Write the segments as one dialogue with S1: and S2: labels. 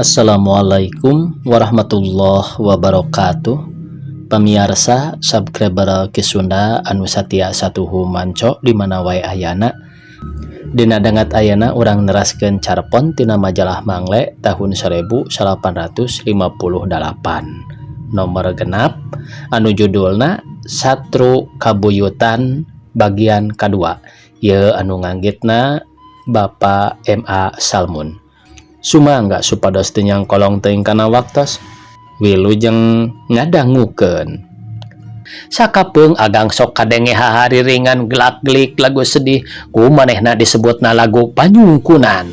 S1: Assalamualaikum warahmatullahi wabarakatuh. Pemirsa subscriber Kisunda anu satia satuhu manco di mana wae ayana. Dina dangat ayana urang neraskeun carpon tina majalah Mangle tahun 1858. Nomor genap anu judulna Satru Kabuyutan bagian kedua. Ye anu nganggitna Bapak M.A. Salmun. Sumangga supados teu nyangkolong teuing kana waktos wilujeng ngadangukeun. Sakapeung agang sok kadenge hahariringan gelak-gelik lagu sedih ku manehna disebutna lagu panyungkunan.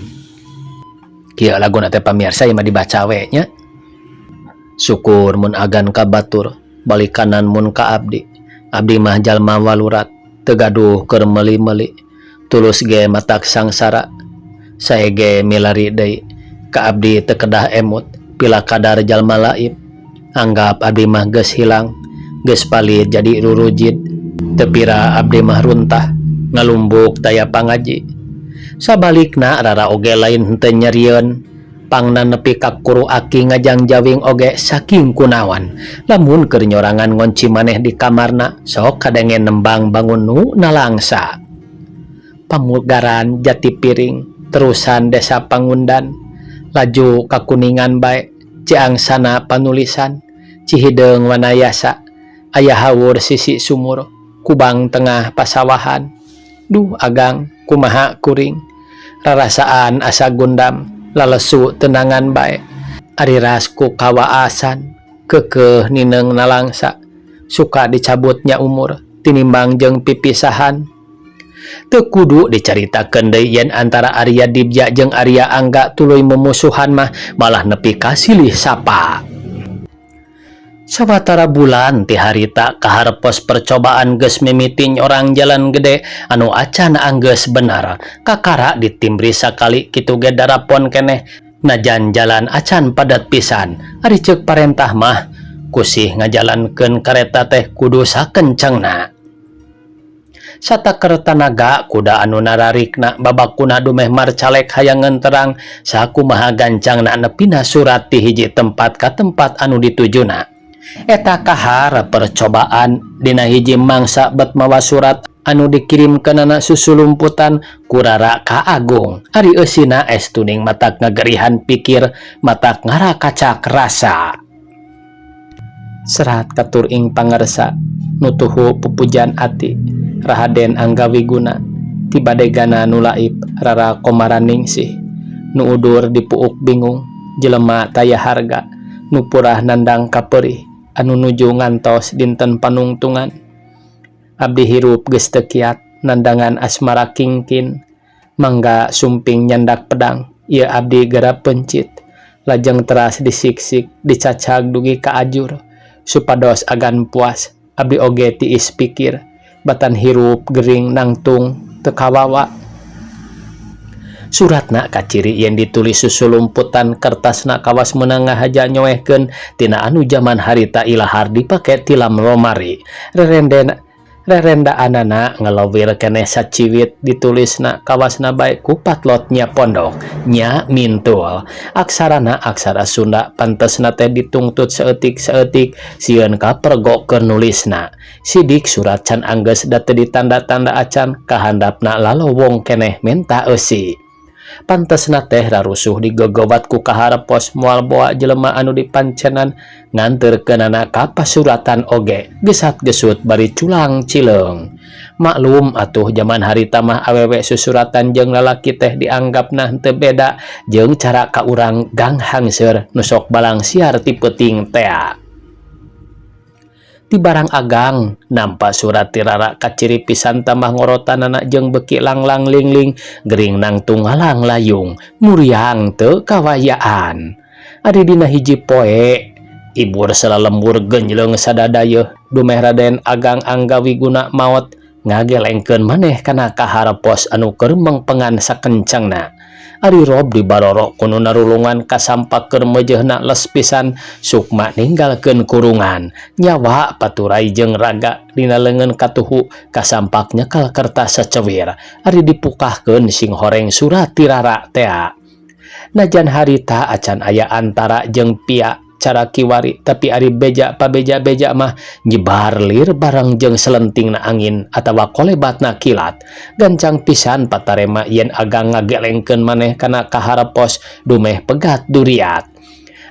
S1: Kieu laguna teh pamirsa ieu mah dibaca we nya. Syukur mun agan ka batur, balikanan mun ka abdi. Abdi mah jalma walurat, teu gaduh keur meuli-meuli. Tulus ge matak sangsara. Sae ge milari deui. Ka abdi teu kedah emut pila kadar jalma laib. Anggap abdi mah geus hilang, geus palit jadi rurujid. Teu pira abdi mah runtah, ngalumbuk daya pangaji. Sabalikna rara oge lain henteu nyerieun, pangna nepi ka kuru aki ngajangjawing oge saking kunawan. Lamun keur nyorangan ngonci maneh di kamarna, sok kadenge nembang bangun nu nalangsa. Pamugaran Jati Piring, terusan Desa Pangundan. Laju kakuningan bae, ciangsana panulisan, Cihideung Wanayasa, aya hawur sisi sumur, kubang tengah pasawahan. Duh agang, kumaha kuring, rarasaan asa gundam, lalesu tenangan bae, ari rasku kawaasan, keukeuh nineng nalangsa, suka dicabutnya umur, tinimbang jeung pipisahan. Teu kudu dicaritakeun deui yen antara Arya Dibja jeung Arya Angga tuluy memusuhan mah malah nepi ka silih sapa. Sawatara bulan ti harita kaharepos percobaan geus mimiti orang jalan gede anu acan anggeus benar. Kakara ditimbri sakali kitu ge darapon keneh najan jalan acan padat pisan. Ari ceuk parentah mah kusih ngajalankeun kareta teh kudu sakencengna. Sataker tanaga kuda anu nararikna babakuna dumeh marcalek hayangan terang sakumaha gancangna nepina surat ti hiji tempat ka tempat anu ditujuna. Eta kahar percobaan dina hiji mangsa bet mawa surat anu dikirimkeunana susulumputan ku Rara ka Agung. Ari eusina estuning matak ngagerihan pikir, matak ngarakacak rasa. Serat katur ing pangarsa nutuhu pupujan ati. Rahaden Angga Wiguna tibadegana nu laib Rara Komaraningsih nu udur dipuuk bingung jelema taya harga nu purah nandang kaperih anu nuju ngantos dinten panungtungan. Abdi hirup geus teu kiat nandangan asmara kingkin mangga sumping nyandak pedang ieu abdi garap pencit lajeng teras disiksik dicacag dugi ka ajur supados agan puas. Abdi oge tiis pikir batan hirup gering nangtung teu kawawa. Suratna kaciri yen ditulis susulumputan kertasna kawas meunang ngahaja nyoehkeun tina anu jaman harita ilahar dipake tilam lomari. Rerendaanana ngelowir keneh saciwit ditulisna kawasna bae ku patlotnya pondok nya mintul. Aksarana aksara Sunda pantesna teh ditungtut saeutik-saeutik sieun ka pergokeun nulisna. Sidik surat can anggeus da teu ditanda-tanda acan kahandapna lalowong keneh menta eusi. Pantesna teh rarusuh digogowat ku kaharepos moal boa jelema anu dipancenan nganterkeunana ka pasuratan oge gesat-gesut bari culang cileung. Maklum atuh zaman harita mah awewe susuratan jeung lalaki teh dianggapna teu beda jeung cara ka urang gang hangseur nu sok balang siar ti peuting tea. Ti barang agang nampa surat ti Rara kaciri pisan tambah ngorotanana jeung beuki langlang lingling gering nangtung ngalang layung muriang teu kawayaan. Ari dina hiji poe ibur salalembur genjleung sadadayeuh dumeh Raden Agang Angga Wiguna maot ngagelengkeun maneh kana kaharepos anu keur mengpengan sakencangna. Ari rob dibarorok kuno narulungan kasampak keur meujeuhna les pisan sukma ninggalkeun kurungan nyawa paturai jeung raga dina leungeun katuhu kasampak nyekal kertas secewir ari dipukahkeun sing horeng surat ti Rara tea. Najan harita acan aya antara jeung pia cara kiwari, tapi ari beja pabeja-beja mah nyebar lir bareng jeung selentingna angin atawa kolebatna kilat. Gancang pisan patarema yen agang ngagelengkeun maneh kana kaharepos dumeh pegat duriat.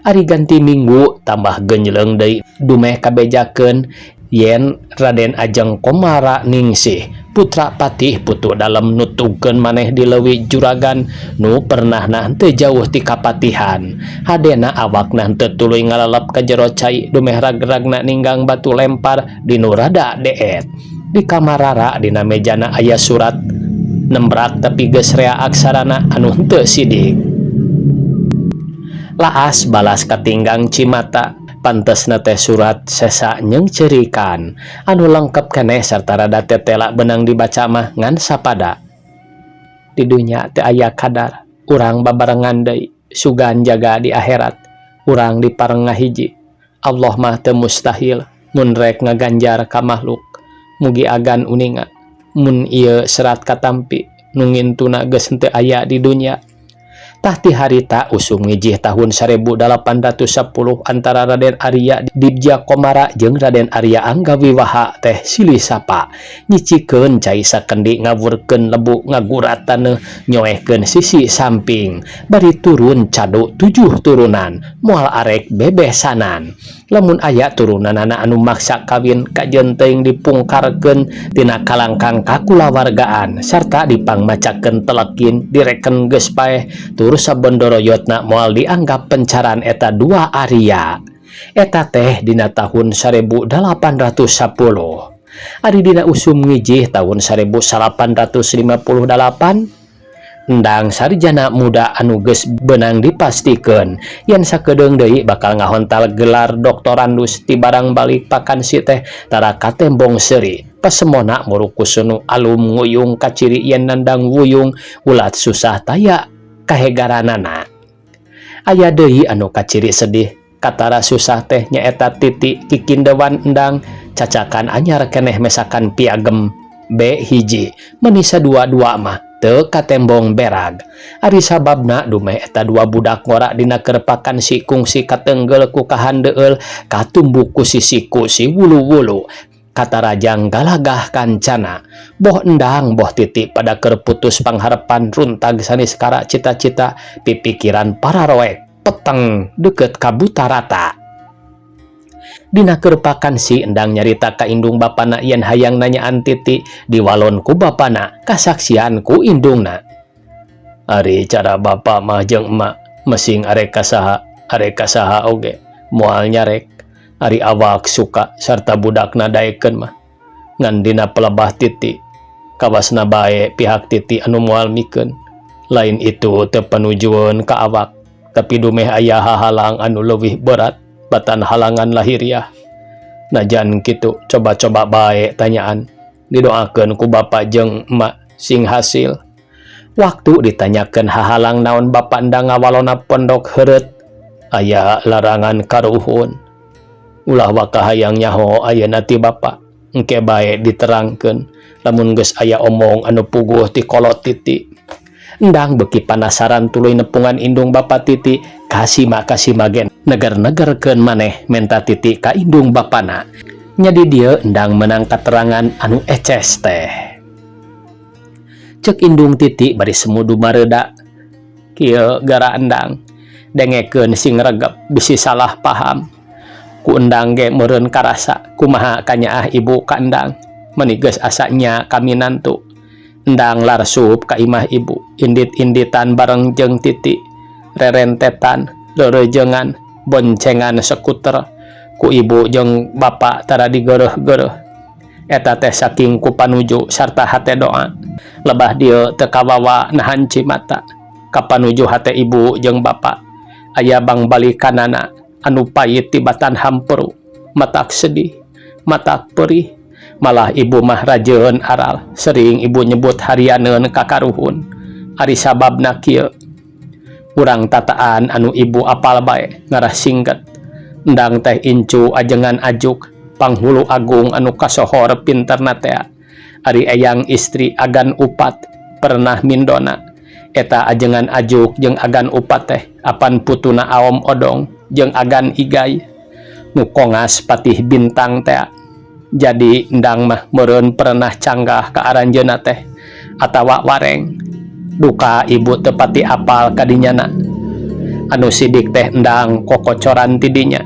S1: Ari ganti minggu tambah genjleung deui dumeh kabejakeun yen Raden Ajeng Komara Ningsih putra Patih putu dalam nutugkeun maneh di leuwih juragan nu pernahna teu jauh ti kapatihan. Hadena awakna teu tuluy ngalalep ka jero cai dumeh rag-ragna ninggang batu lempar dinu rada deet. Di kamar Rara dina mejana aya surat nembrak tapi geus rea aksarana anu teu sidik. Laas balas katinggang Cimata, pantesna teh surat sesa nyeung ceurikan anu lengkep keneh sarta rada tetela benang dibaca mah ngan sapada. Di dunya teu aya kadar, urang babarengan deui sugan jaga di akhirat, urang diparengah hiji. Allah mah teu mustahil mun rek ngaganjar ka makhluk. Mugi agan uninga mun ieu serat katampi nu ngintuna geus teu aya di dunya. Tah ti harita usum ngijih tahun 1810 antara Raden Arya Dibja Komara jeung Raden Arya Anggawiwaha teh silih sapa nyicikeun cai sakendi ngawurkeun lebu ngaguratan nyoehkeun sisi samping bari turun cado 7 turunan moal arek bebesanan. Lamun aya turunanana anu maksa kawin kajeun teuing dipungkarkeun tina kalangkang kakulawargaan sarta dipangmacakeun telekin direken geus paeh tur sabondoroyotna moal dianggap pencaran eta 2 Arya. Eta teh dina tahun 1810. Ari dina usum ngijih tahun 1858 endang sarjana muda anu geus beunang dipastikeun yen sakedeung deui bakal ngahontal gelar doktorandus ti barang balik vakansi teh tara katembong seuri. Pasemona murukusunu alum nguyung kaciri yen nandang wuyung ulat susah taya kahegaranana. Aya deui anu kaciri sedih katara susah teh nyaeta Titi kikindewan endang cacakan anyar keneh mesakan piagem B1 menisa 22 mah teu katembong berag. Ari sababna dumeh eta 2 budak ngora dina kerpakan si kungsi katenggel ku kahandeueul katumbuk ku sisiku si wulu-wulu kata rajang galagah kancana. Boh endang boh Titi pada kerputus pangharepan runtag sanis kara cita-cita pipikiran para roek peteng deket kabutarata. Dina kerpakan si endang nyarita ka indung bapana yen hayang nanyaan Titi diwalon ku bapana kasaksian ku indungna. Ari cara bapa mah jeung emak mesing arek kasaha oge moal nyarek ari awak suka sarta budakna daekeun mah ngan dina pelebah Titi kawasna bae pihak Titi anu moal mikeun. Lain itu teu panujueun ka awak tapi dumeh aya hahalang anu leuwih berat batan halangan lahiriah. Najan kitu coba-coba bae tanyaan didoakeun ku bapa jeung emak sing hasil. Waktu ditanyakeun hahalang naon bapa endang ngawalona pondok heureut aya larangan karuhun. Ulah wakahayang nyaho ayeuna ti bapa engke bae diterangkeun lamun geus aya omong anu puguh ti kolot Titi. Endang beuki panasaran tuluy nepungan indung bapa Titi kasima gen neger-negerkeun maneh menta Titi ka indung bapana. Nya di dieu endang menang katerangan anu eces teh. Ceuk indung Titi bari semu dumareuda. Kieu gara endang dengekeun sing regep bisi salah paham. Ku endang ge meureun karasa kumaha kanyaah ibu ka endang meuni geus asanya kami nantu. Endang larsup ka imah ibu indit-inditan bareng jeung Titi rerentetan leurejengan boncengan skuter ku ibu jeung bapa tara digeureuh-geureuh. Eta teh saking ku panuju sarta hate doa lebah dieu teu kawawa nahan Cimata ka panuju hate ibu jeung bapa aya bang balikanana anu payit tibatan hampuru matak sedih matak perih. Malah ibu mah rajeun aral sering ibu nyebut harianeun kakaruhun. Ari sababna kieu urang tataan anu ibu apal bae ngarah singget endang teh incu ajengan ajuk panghulu agung anu kasohor pinterna teh ari eyang istri agan upat pernah mindona eta ajengan ajuk jeung agan upat teh apan putuna Aom Odong jeung agan Igay nu kongas patih bintang teh. Jadi endang mah meureun pernah canggah ka aranjeunna teh atawa wareng duka ibu teu pati apal kadinyana. Anu sidik teh endang kokocoran tidinya.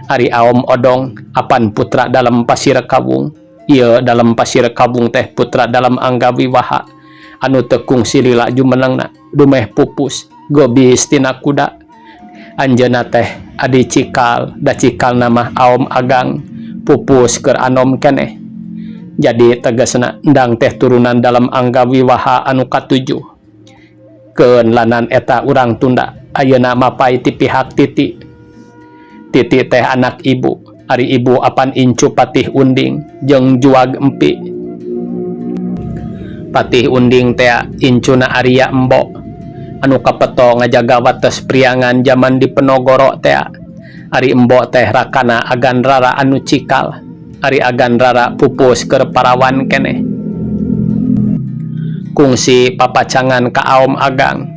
S1: Ari Aom Odong apan putra dalam pasir kabung. Ieu dalam pasir kabung teh putra dalam Angga Wiwaha anu tekung silila jumenengna dumeh pupus gobis tina kuda. Anjeunna teh adi cikal da cikal nama Aom Agang pupus keur anom keneh. Jadi tegasna endang teh turunan dalam Angga Wiwaha anu katujuh. Keun lanan eta urang tunda ayeuna mapai ti pihak Titi. Titi teh anak ibu. Ari ibu apan incu Patih Unding jeung Juag Empi. Patih Unding teh incuna Arya Embo anu kapeto ngajaga wates priangan zaman di Penogoro teh. Ari Embo teh rakana agan rara anu cikal. Ari agan rara pupus keur parawan keneh. Kungsi papacangan ka Aom Agang.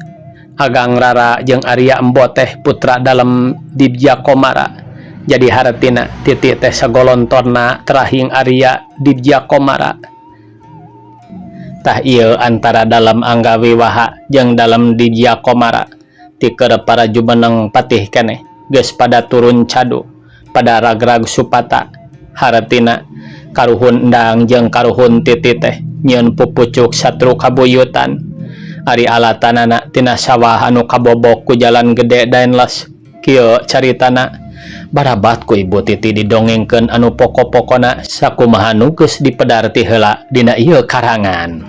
S1: Agang rara jeung Arya Embo teh putra dalam Dibja Komara. Jadi hartina Titi teh sagolontorna terahing Arya Dibja Komara. Tah ieu antara dalam Angga Wiwaha jeung dalam Dibja Komara ti keur para jumeneng patih keneh geus pada turun cadu pada ragrag supata. Hartina karuhun endang jeung karuhun Titi teh nyieun pupucuk satru kabuyutan. Ari alatanana tina sawah anu kabobok ku jalan gede Daenles. Kieu caritana barabat ku ibu Titi didongengkeun anu pokok-pokona sakumaha nu geus dipedar ti heula dina ieu karangan.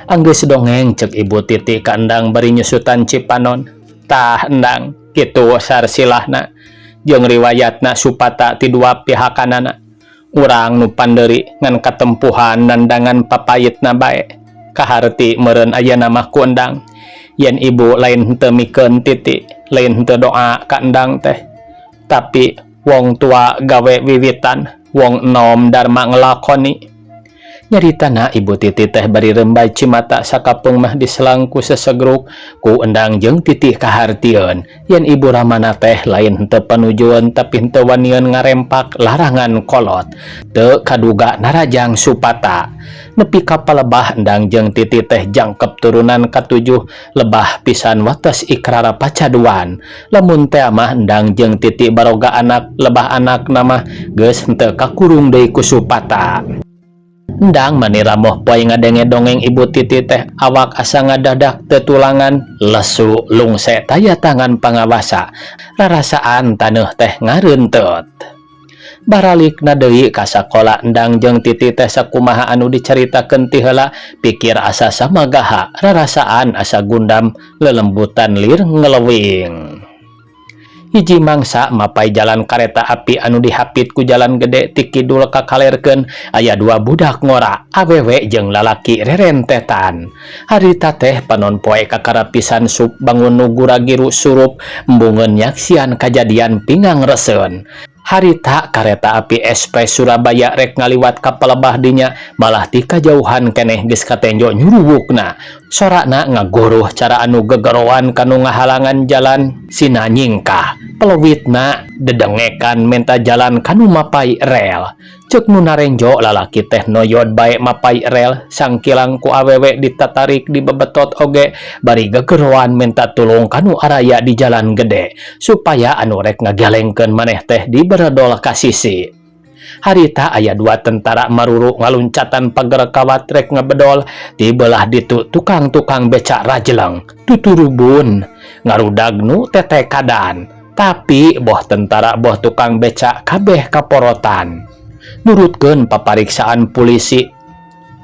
S1: Anggeus dongeng cek ibu Titi ka endang bari nyusutan Cipanon. Tah endang kitu sarsilahna jeung riwayatna supata ti dua pihakanana. Urang nu pandeuri ngan katempuhan nandangan papayitna bae. Kaharti meureun ayeuna mah ku endang yen ibu lain henteu mikeun Titi, lain henteu doa ka endang teh. Tapi wong tua gawe wiwitan, wong enom darma ngelakoni. Nyaritana ibu Titi teh bari rembay cimata sakapeung mah diselang ku sesegruk ku endang jeung Titi kahartieun yen ibu ramana teh lain henteu panujueun tapi henteu wanieun ngarempak larangan kolot. Teu kaduga narajang supata. Nepi ka palebah endang jeung Titi teh jangkep turunan katujuh lebah pisan wates ikrara pacaduan. Lamun teh mah endang jeung Titi baroga anak lebah anak nama geus henteu kakurung deui ku supata. Endang manira moh poe ngadenge dongeng ibu Titi teh awak asa ngadadak tetulangan lesu lungse taya tangan pangawasa rarasaan taneuh teh ngareunteut. Baralikna deui ka sakola endang jeung Titi teh sakumaha anu dicaritakeun ti heula pikir asa samagaha rarasaan asa gundam lelembutan lir ngelewing. Hiji mangsa mapai jalan kareta api anu dihapit ku jalan gede ti kidul kakalerkeun aya dua budak ngora awewe jeung lalaki rerentetan. Harita teh panon poe kakarapisan sup bangun nugu ragiru surup embungeun nyaksian kajadian pingang reseun. Harita kareta api Express Surabaya rek ngaliwat ka palebah dinya malah ti kajauhan keneh geus katenjo nyuruwukna. Sorana ngaguruh cara anu gegeroan kanu ngahalangan jalan sina nyingkah. Pelewitna dedengekan menta jalan kanu mapai rel. Ceuk nu narenjo lalaki teh noyod bae mapai rel sangkilang ku awewe ditatarik di bebetot oge bari gegeroan menta tulung kanu araya di jalan gede supaya anu rek ngagelengkeun maneh teh diberedol ka sisi. Harita aya dua tentara maruru ngaluncatan pager kawat rek ngabedol di belah ditu tukang-tukang becak rajeleng tuturubun ngarudag nu tete kadan. Tapi boh tentara boh tukang becak kabeh kaporotan. Nurutkeun papariksaan polisi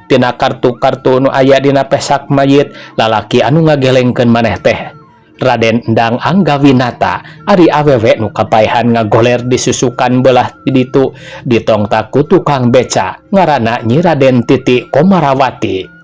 S1: tina kartu-kartu nu aya dina pesak mayit lalaki anu ngagelengkeun maneh teh Raden Endang Anggawinata ari awewe nu kapaihan ngagoler disusukan belah ditu ditongtak ku tukang beca ngaranna Nyi Raden Titi Komarawati.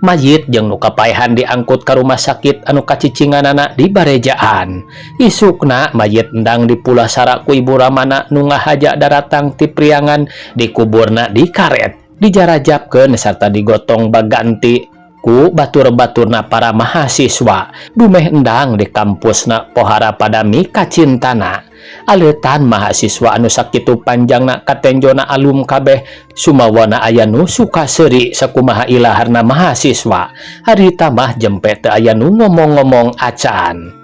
S1: Mayit jeung nu kapaihan diangkut ka rumah sakit anu kacicinganana di Barejaan. Isukna mayit endang dipulasara ku ibu ramana nu ngahaja daratang ti priangan dikuburna di karet dijarajabkeun sarta digotong baganti ku batur-baturna para mahasiswa dumeh endang di kampusna pohara padami kacintana. Aletan mahasiswa anu sakitu panjangna katenjona alum kabeh sumawana aya nu suka seuri sakumaha ilaharna mahasiswa. Harita mah jempet teu aya nu ngomong-ngomong acan.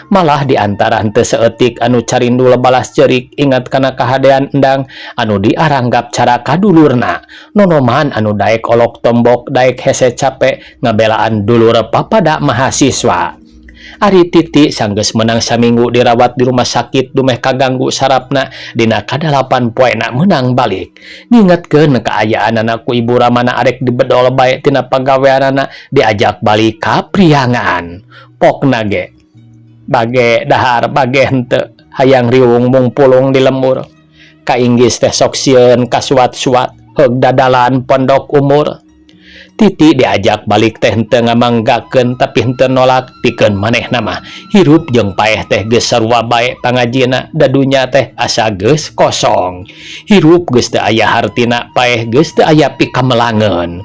S1: Malah diantara henteu seeutik anu carindu balas cerik ingat kana kahadean endang anu diaranggap cara kadulurna. Nonoman anu daek olok tombok daek hese capek ngabelaan dulur papada mahasiswa. Ari Titi sanggeus menang saminggu dirawat di rumah sakit dumeh kaganggu sarafna dina kadalapan poena menang balik. Ngingetkeun kaayaanana ku ibu ramana arek dibedol bae tina pagaweanana diajak balik ka priangan. Pokna ge bage dahar bage henteu hayang riung mung pulung di lemur. Kainggis teh sok sieun kasuat-suat heug dadalan pondok umur. Titi diajak balik teh henteu ngamanggakeun tapi henteu nolak pikeun manehna mah hirup jeung paeh teh geus sarua bae pangajina da dunya teh asa geus kosong. Hirup geus teu aya hartina paeh geus teu aya pikamelangeun.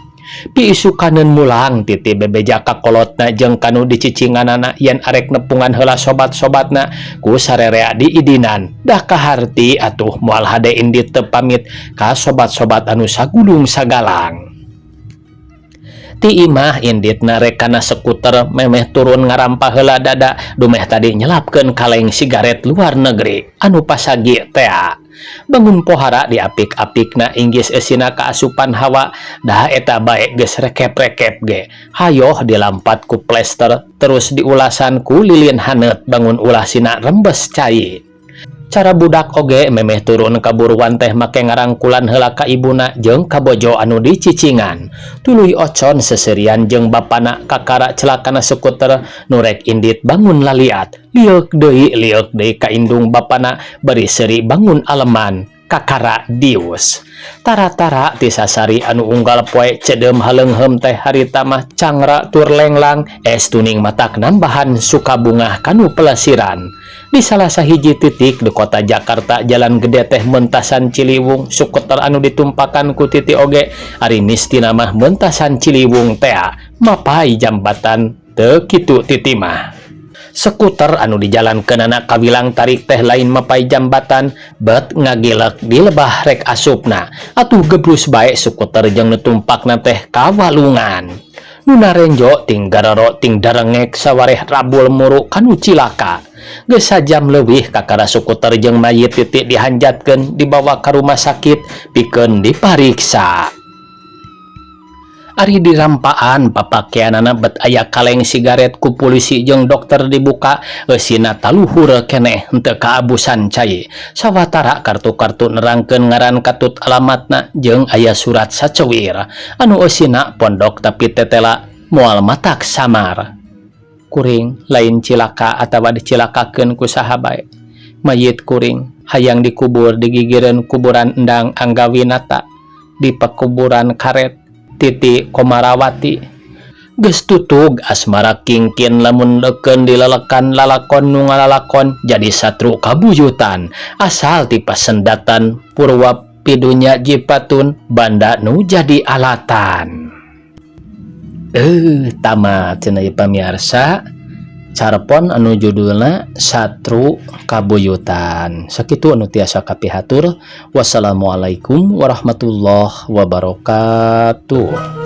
S1: Piisukaneun mulang Titi bebeja ka kolotna jeung kanu dicicinganana yen arek nepungan heula sobat-sobatna ku sarerea di idinan. Dah kaharti atuh moal hade indit teu pamit ka sobat-sobat anu sagulung sagalang. Ti imah inditna rek kana skuter memeh turun ngarampah heula dada dumeh tadi nyelapkeun kaleng sigaret luar negeri anu pasagi tea. Bangun pohara diapik-apikna inggis esina kaasupan hawa dah eta bae geus rekep-rekep ge. Hayoh dilampat ku plester terus diulasan ku lilin haneut bangun ulah sina rembes cai. Cara budak oge memeh turun kaburuan teh make ngarangkulan heula ka ibuna jeung ka bojo anu dicicingan. Tuluy ocon seserian jeung bapana kakara celakana skuter nu rek indit bangun laliat. Liuk deui ka indung bapana bari seuri bangun aleman. Kakara dius. Tara-tara ti sasari anu unggal poe cedeum haleungheum teh harita mah cangra tur lenglang es tuning matak nambahan suka bungah kanu pelesiran. Di salah sahiji titik di kota Jakarta jalan gede teh mentasan Ciliwung skuter anu ditumpakan ku Titi oge ari mistina mah mentasan Ciliwung tea mapai jambatan teu kitu Titi mah. Skuter anu dijalankeun anak kawilang tarik teh lain mapai jambatan bet ngagilek di lebah rek asupna atuh gebrus bae skuter jeung nutumpakna teh kawalungan. Nuna renjo ting gararo ting darengek sawareh rabul muru kanu cilaka. Geus sajam leuwih kakara skuter jeung mayit Titi dihanjatkeun dibawa ka rumah sakit pikeun dipariksa. Ari dirampaan papakeanana bet aya kaleng sigaret ku polisi jeung dokter dibuka eusina taluhur keneh henteu kaabusan cai. Sawatara kartu-kartu nerangkeun ngaran katut alamatna jeung aya surat saceuwir anu eusina pondok tapi tetela moal matak samar. Kuring lain cilaka atawa dicilakakeun ku saha bae. Mayit kuring hayang dikubur di gigireun kuburan endang Anggawinata di pekuburan karet Titi Komarawati. Geus tutug asmara kingkin lamun leukeun dilelekan lalakon nu ngalalakon jadi satru kabuyutan asal ti pasendatan purwa pidunya jipatun banda nu jadi alatan. Tamat cenah pamirsa carpon anu judulna Satru Kabuyutan. Sakitu anu tiasa kapihatur. Wassalamualaikum warahmatullahi wabarakatuh.